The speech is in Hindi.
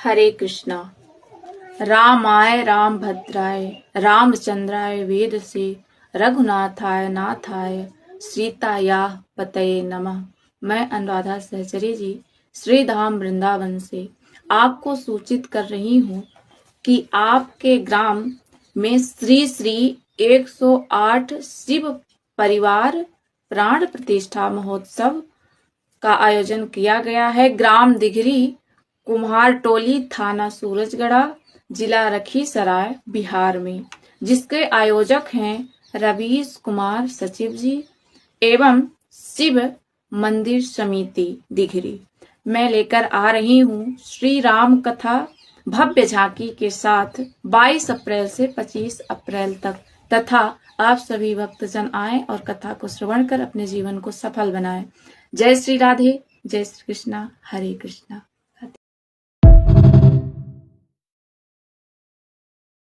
हरे कृष्णा। रामाय रामभद्राय रामचंद्राय वेदसे रघुनाथाय नाथाय सीताया पतये नमः। मैं अनुराधा सहचरी जी श्री धाम वृंदावन से आपको सूचित कर रही हूँ कि आपके ग्राम में श्री श्री 108 शिव परिवार प्राण प्रतिष्ठा महोत्सव का आयोजन किया गया है। ग्राम दिघरी, कुम्हार टोली, थाना सूरजगढ़ा, जिला लखीसराय, बिहार में, जिसके आयोजक हैं रवीश कुमार सचिव जी एवं शिव मंदिर समिति दिघरी। मैं लेकर आ रही हूँ श्री राम कथा भव्य झांकी के साथ 22 अप्रैल से 25 अप्रैल तक, तथा आप सभी भक्तजन आए और कथा को श्रवण कर अपने जीवन को सफल बनाएं। जय श्री राधे, जय श्री कृष्णा, हरे कृष्णा।